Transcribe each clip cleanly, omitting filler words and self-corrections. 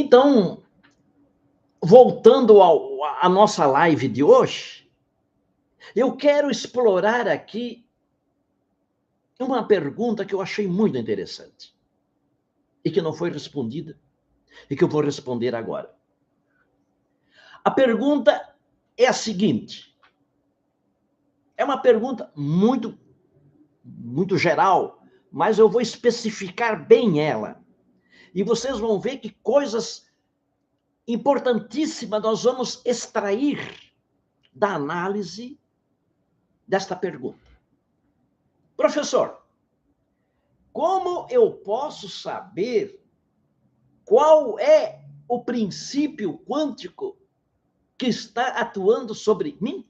Então, voltando à nossa live de hoje, eu quero explorar aqui uma pergunta que eu achei muito interessante e que não foi respondida e que eu vou responder agora. A pergunta é a seguinte: é uma pergunta muito geral, mas eu vou especificar bem ela. E vocês vão ver que coisas importantíssimas nós vamos extrair da análise desta pergunta. Professor, como eu posso saber qual é o princípio quântico que está atuando sobre mim?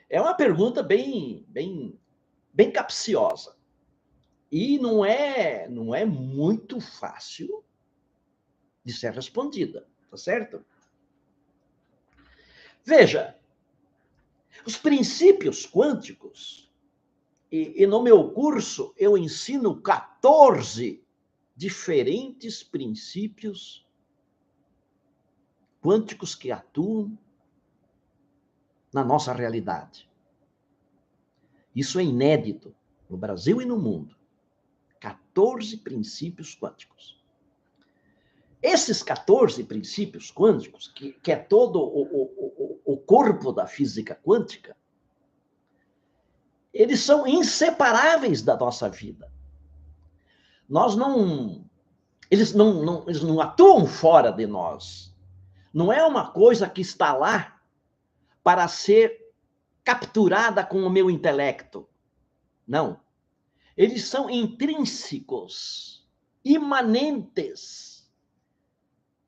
É uma pergunta bem capciosa. E não é muito fácil de ser respondida, tá certo? Veja, os princípios quânticos, e no meu curso eu ensino 14 diferentes princípios quânticos que atuam na nossa realidade. Isso é inédito no Brasil e no mundo. 14 princípios quânticos. Esses 14 princípios quânticos, que é todo o corpo da física quântica, eles são inseparáveis da nossa vida. Eles não atuam fora de nós. Não é uma coisa que está lá para ser capturada com o meu intelecto. Não. Eles são intrínsecos, imanentes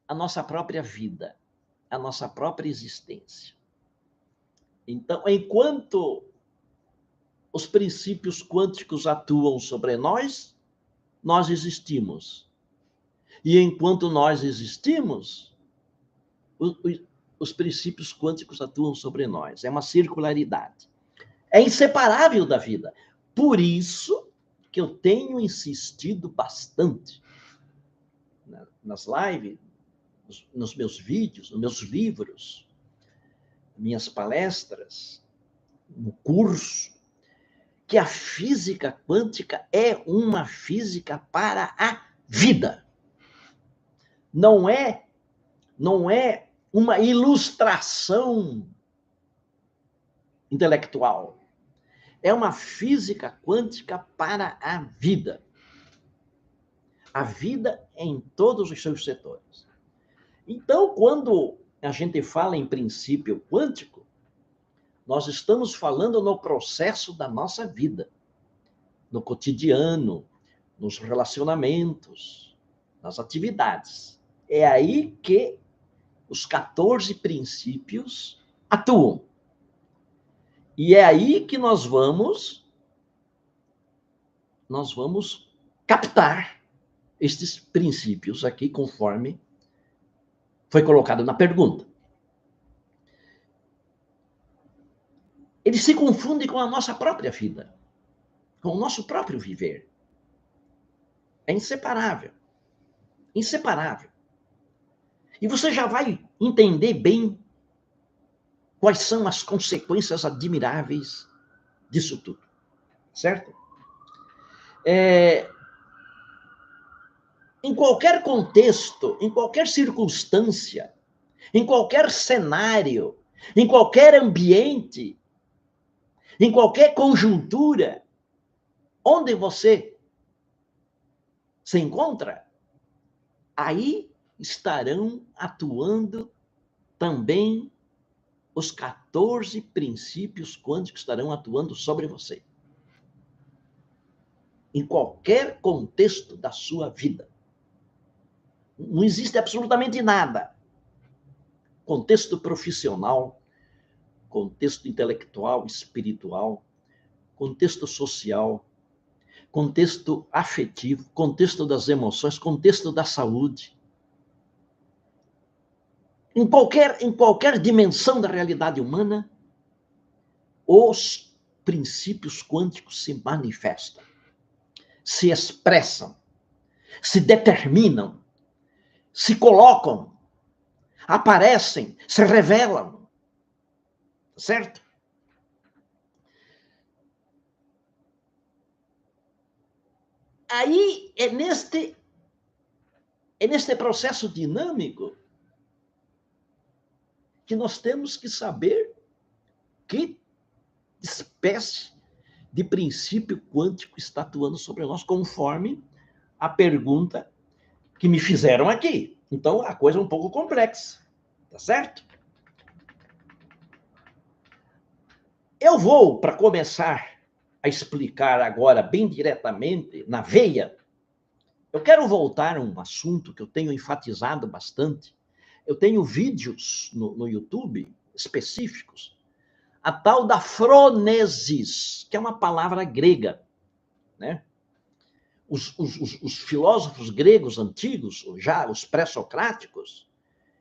à nossa própria vida, à nossa própria existência. Então, enquanto os princípios quânticos atuam sobre nós, nós existimos. E enquanto nós existimos, os princípios quânticos atuam sobre nós. É uma circularidade. É inseparável da vida. Por isso que eu tenho insistido bastante nas lives, nos meus vídeos, nos meus livros, minhas palestras, no curso, que a física quântica é uma física para a vida. Não é uma ilustração intelectual. É uma física quântica para a vida. A vida em todos os seus setores. Então, quando a gente fala em princípio quântico, nós estamos falando no processo da nossa vida, no cotidiano, nos relacionamentos, nas atividades. É aí que os 14 princípios atuam. E é aí que nós vamos captar estes princípios aqui, conforme foi colocado na pergunta. Eles se confundem com a nossa própria vida, com o nosso próprio viver. É inseparável. Inseparável. E você já vai entender bem quais são as consequências admiráveis disso tudo. Certo? Em qualquer contexto, em qualquer circunstância, em qualquer cenário, em qualquer ambiente, em qualquer conjuntura, onde você se encontra, aí estarão atuando também os 14 princípios quânticos estarão atuando sobre você. Em qualquer contexto da sua vida. Não existe absolutamente nada. Contexto profissional, contexto intelectual, espiritual, contexto social, contexto afetivo, contexto das emoções, contexto da saúde. Em qualquer dimensão da realidade humana, os princípios quânticos se manifestam, se expressam. se determinam, se colocam, aparecem, se revelam. Certo? Aí é neste processo dinâmico que nós temos que saber que espécie de princípio quântico está atuando sobre nós, conforme a pergunta que me fizeram aqui. Então, a coisa é um pouco complexa, tá certo? Eu vou, para começar a explicar agora bem diretamente, na veia, eu quero voltar a um assunto que eu tenho enfatizado bastante. Eu tenho vídeos no YouTube específicos, a tal da frônesis, que é uma palavra grega, né? Os filósofos gregos antigos, já os pré-socráticos,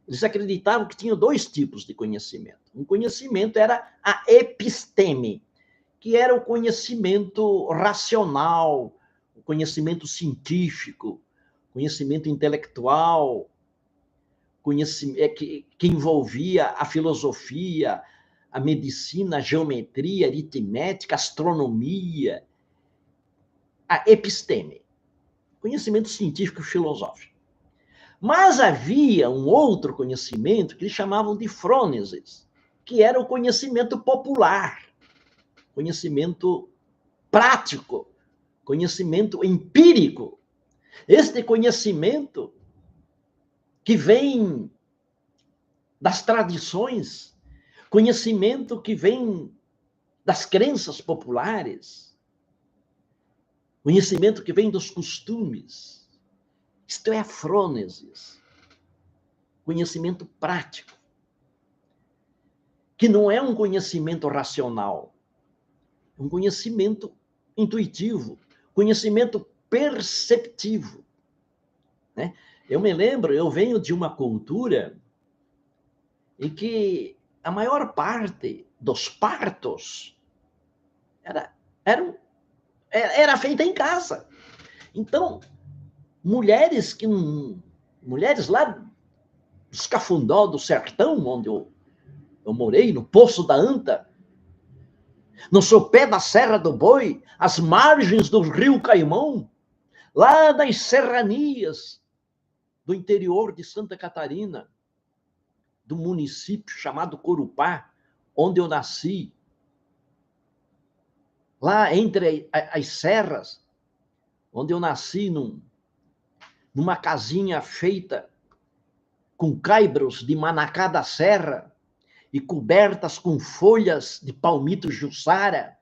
eles acreditavam que tinham dois tipos de conhecimento. Um conhecimento era a episteme, que era o conhecimento racional, o conhecimento científico, conhecimento intelectual, conhecimento que envolvia a filosofia, a medicina, a geometria, a aritmética, a astronomia, a episteme, conhecimento científico e filosófico. Mas havia um outro conhecimento que eles chamavam de frônesis, que era o conhecimento popular, conhecimento prático, conhecimento empírico. Este conhecimento que vem das tradições, conhecimento que vem das crenças populares, conhecimento que vem dos costumes. Isto é a frônesis, conhecimento prático, que não é um conhecimento racional, é um conhecimento intuitivo, conhecimento perceptivo, né? Eu me lembro, eu venho de uma cultura em que a maior parte dos partos era feita em casa. Então, mulheres lá dos Cafundó, do sertão, onde eu morei, no Poço da Anta, no sopé da Serra do Boi, às margens do Rio Caimão, lá nas serranias do interior de Santa Catarina, do município chamado Corupá, onde eu nasci, lá entre as serras, onde eu nasci numa casinha feita com caibros de manacá da serra e cobertas com folhas de palmito jussara,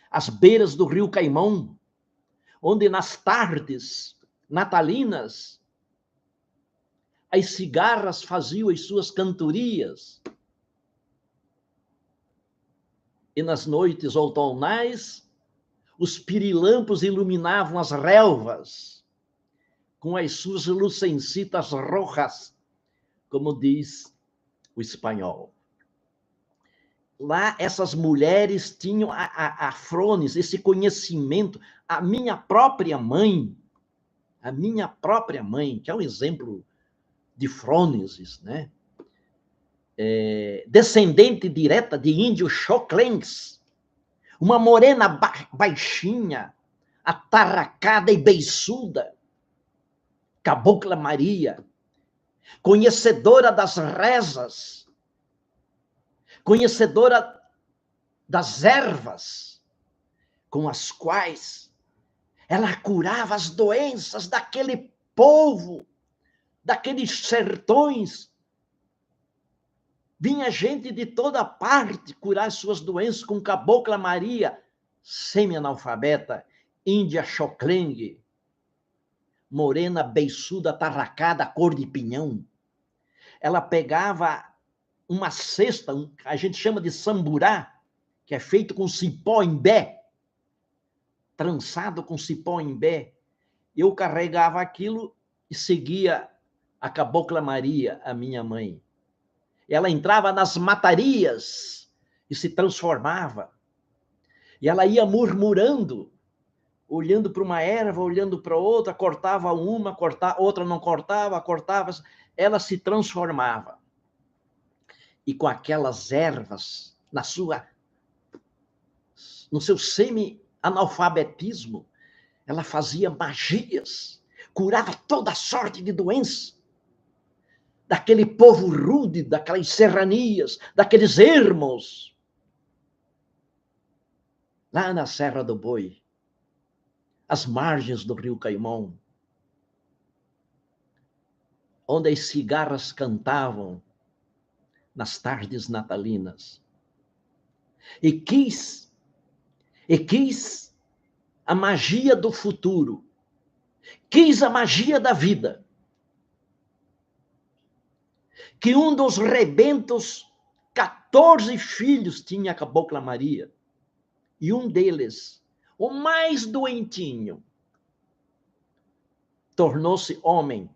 às beiras do Rio Caimão, onde nas tardes natalinas as cigarras faziam as suas cantorias e nas noites outonais os pirilampos iluminavam as relvas com as suas lucencitas rojas, como diz o espanhol. Lá, essas mulheres tinham a frônesis, esse conhecimento. A minha própria mãe, que é um exemplo de frônesis, né? Descendente direta de índios xoclens, uma morena baixinha, atarracada e beiçuda, Cabocla Maria, conhecedora das rezas, conhecedora das ervas com as quais ela curava as doenças daquele povo, daqueles sertões. Vinha gente de toda parte curar suas doenças com Cabocla Maria, semi-analfabeta, índia xoclengue, morena, beiçuda, tarracada, cor de pinhão. Ela pegava uma cesta, a gente chama de samburá, que é feito com cipó imbé, trançado com cipó imbé. Eu carregava aquilo e seguia a Cabocla Maria, a minha mãe. Ela entrava nas matarias e se transformava. E ela ia murmurando olhando para uma erva, olhando para outra, cortava uma, outra não cortava, ela se transformava. E com aquelas ervas, no seu semi-analfabetismo, ela fazia magias, curava toda sorte de doença. Daquele povo rude, daquelas serranias, daqueles ermos. Lá na Serra do Boi, às margens do rio Caimão, onde as cigarras cantavam nas tardes natalinas. E quis a magia do futuro, quis a magia da vida, que um dos rebentos, 14 filhos tinha a Cabocla Maria, e um deles, o mais doentinho, tornou-se homem,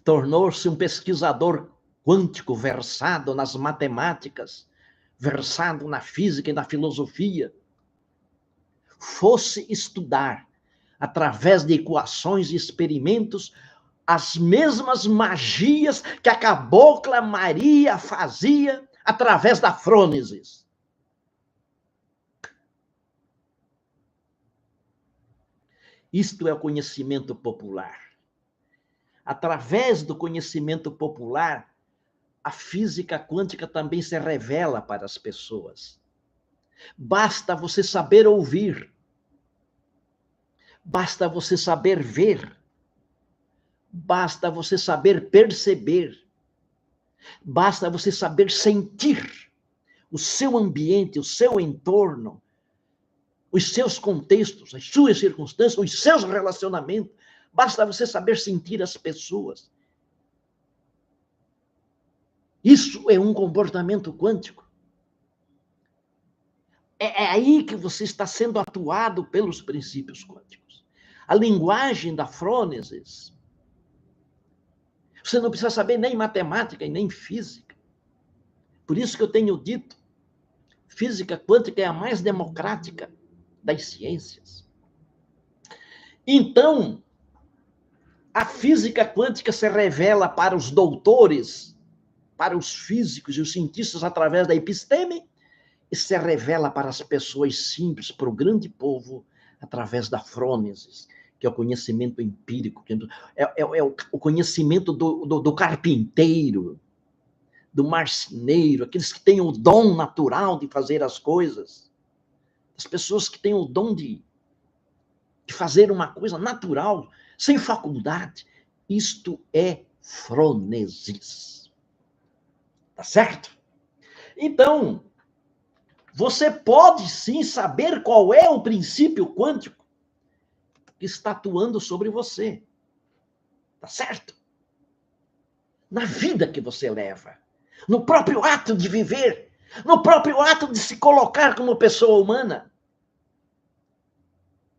tornou-se um pesquisador quântico, versado nas matemáticas, versado na física e na filosofia, fosse estudar, através de equações e experimentos, as mesmas magias que a Cabocla Maria fazia através da frônesis. Isto é o conhecimento popular. Através do conhecimento popular, a física quântica também se revela para as pessoas. Basta você saber ouvir. Basta você saber ver. Basta você saber perceber. Basta você saber sentir o seu ambiente, o seu entorno, os seus contextos, as suas circunstâncias, os seus relacionamentos. Basta você saber sentir as pessoas. Isso é um comportamento quântico. É aí que você está sendo atuado pelos princípios quânticos. A linguagem da frônesis. Você não precisa saber nem matemática e nem física. Por isso que eu tenho dito, física quântica é a mais democrática das ciências. Então, a física quântica se revela para os doutores, para os físicos e os cientistas através da episteme, e se revela para as pessoas simples, para o grande povo, através da frônesis, que é o conhecimento empírico, é o conhecimento do carpinteiro, do marceneiro, aqueles que têm o dom natural de fazer as coisas, as pessoas que têm o dom de fazer uma coisa natural, sem faculdade. Isto é frônesis. Tá certo? Então, você pode sim saber qual é o princípio quântico que está atuando sobre você. Tá certo? Na vida que você leva, no próprio ato de viver, no próprio ato de se colocar como pessoa humana,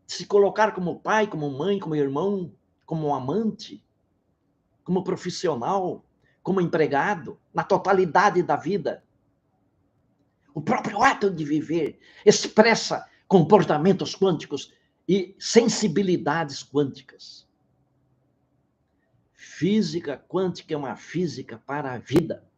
de se colocar como pai, como mãe, como irmão, como amante, como profissional, como empregado, na totalidade da vida. O próprio ato de viver expressa comportamentos quânticos e sensibilidades quânticas. Física quântica é uma física para a vida.